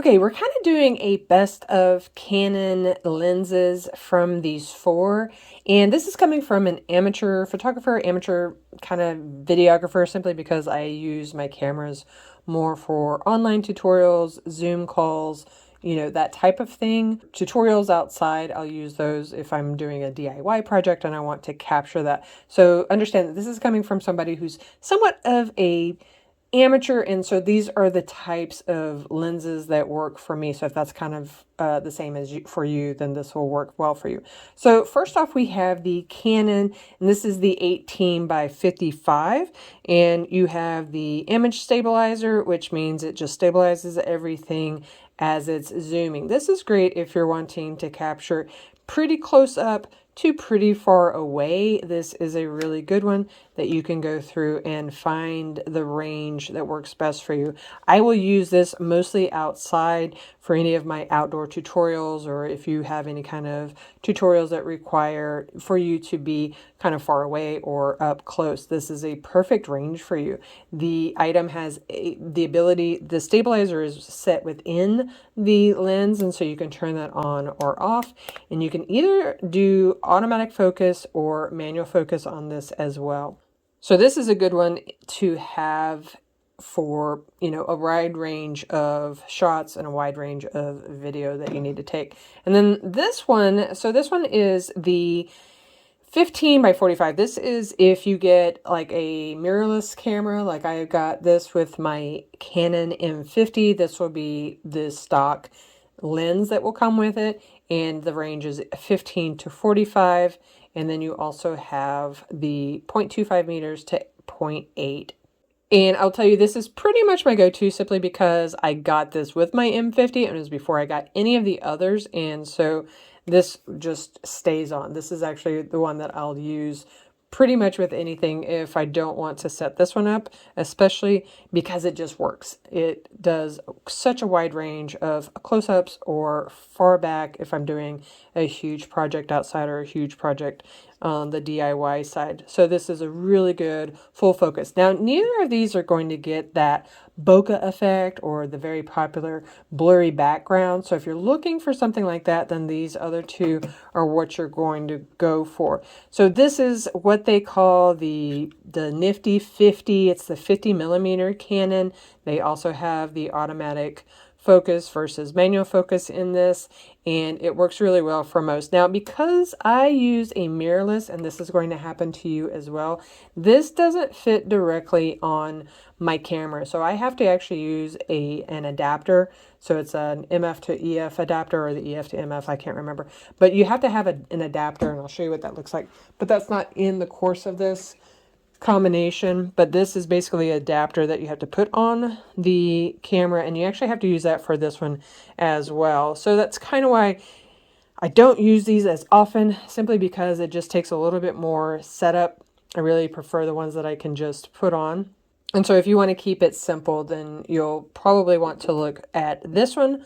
Okay, we're kind of doing a best of Canon lenses from these four, and this is coming from an amateur photographer, amateur kind of videographer, simply because I use my cameras more for online tutorials, Zoom calls, that type of thing. Tutorials outside, I'll use those if I'm doing a DIY project and I want to capture that. So understand that this is coming from somebody who's somewhat of a amateur, and so these are the types of lenses that work for me. So if that's kind of the same as for you, then this will work well for you. So first off, we have the Canon, and this is the 18 by 55, and you have the image stabilizer, which means it just stabilizes everything as it's zooming. This is great if you're wanting to capture pretty close up to pretty far away. This is a really good one that you can go through and find the range that works best for you. I will use this mostly outside for any of my outdoor tutorials, or if you have any kind of tutorials that require for you to be kind of far away or up close. This is a perfect range for you. The item has the ability, the stabilizer is set within the lens, and so you can turn that on or off, and you can either do automatic focus or manual focus on this as well. So this is a good one to have for, a wide range of shots and a wide range of video that you need to take. And then this one, so this one is the 15 by 45. This is if you get like a mirrorless camera, like I've got this with my Canon M50. This will be the stock lens that will come with it, and the range is 15 to 45. And then you also have the 0.25 meters to 0.8. And I'll tell you, this is pretty much my go-to simply because I got this with my M50, and it was before I got any of the others. And so this just stays on. This is actually the one that I'll use pretty much with anything if I don't want to set this one up, especially because it just works. It does such a wide range of close-ups or far back if I'm doing a huge project outside or a huge project on the DIY side. So this is a really good full focus. Now, neither of these are going to get that bokeh effect or the very popular blurry background. So if you're looking for something like that, then these other two are what you're going to go for. So this is what they call the nifty 50. It's the 50 millimeter Canon. They also have the automatic focus versus manual focus in this, and it works really well for most. Now, because I use a mirrorless, and this is going to happen to you as well, this doesn't fit directly on my camera, so I have to actually use an adapter. So it's an MF to EF adapter, or the EF to MF, I can't remember, but you have to have an adapter, and I'll show you what that looks like, but that's not in the course of this combination. But this is basically an adapter that you have to put on the camera, and you actually have to use that for this one as well. So that's kind of why I don't use these as often, simply because it just takes a little bit more setup. I really prefer the ones that I can just put on. And so if you want to keep it simple, then you'll probably want to look at this one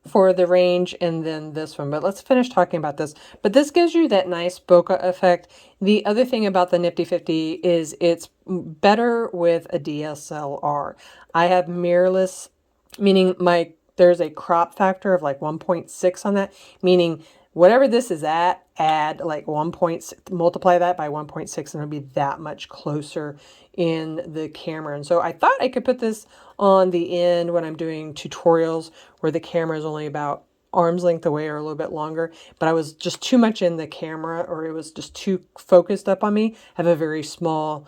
for the range, and then this one. But let's finish talking about this. But this gives you that nice bokeh effect. The other thing about the Nifty 50 is it's better with a DSLR. I have mirrorless, meaning there's a crop factor of like 1.6 on that, meaning whatever this is at, add like 1.6, multiply that by 1.6, and it'll be that much closer in the camera. And so I thought I could put this on the end when I'm doing tutorials where the camera is only about arm's length away or a little bit longer, but I was just too much in the camera, or it was just too focused up on me. I have a very small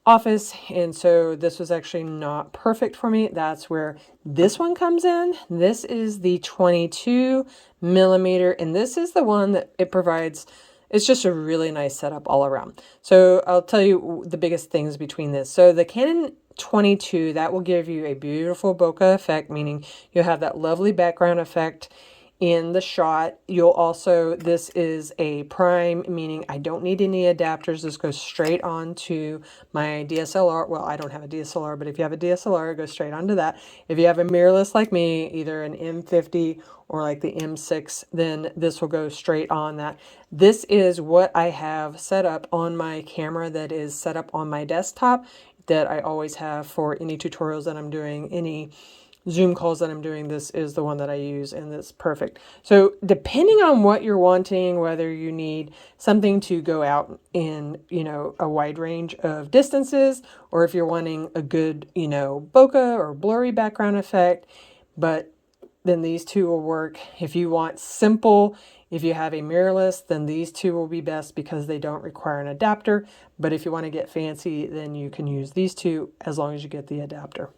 office, and so this was actually not perfect for me. That's where this one comes in. This is the 22 millimeter, and this is the one that it provides. It's just a really nice setup all around. So I'll tell you the biggest things between this. So the Canon 22, that will give you a beautiful bokeh effect, meaning you'll have that lovely background effect in the shot. You'll also, this is a prime, meaning I don't need any adapters. This goes straight on to my DSLR. Well, I don't have a DSLR, but if you have a DSLR, it goes straight onto that. If you have a mirrorless like me, either an M50 or like the M6, then this will go straight on that. This is what I have set up on my camera that is set up on my desktop, that I always have for any tutorials that I'm doing, any Zoom calls that I'm doing, this is the one that I use, and it's perfect. So depending on what you're wanting, whether you need something to go out in, a wide range of distances, or if you're wanting a good, bokeh or blurry background effect, but then these two will work. If you want simple, if you have a mirrorless, then these two will be best because they don't require an adapter. But if you want to get fancy, then you can use these two as long as you get the adapter.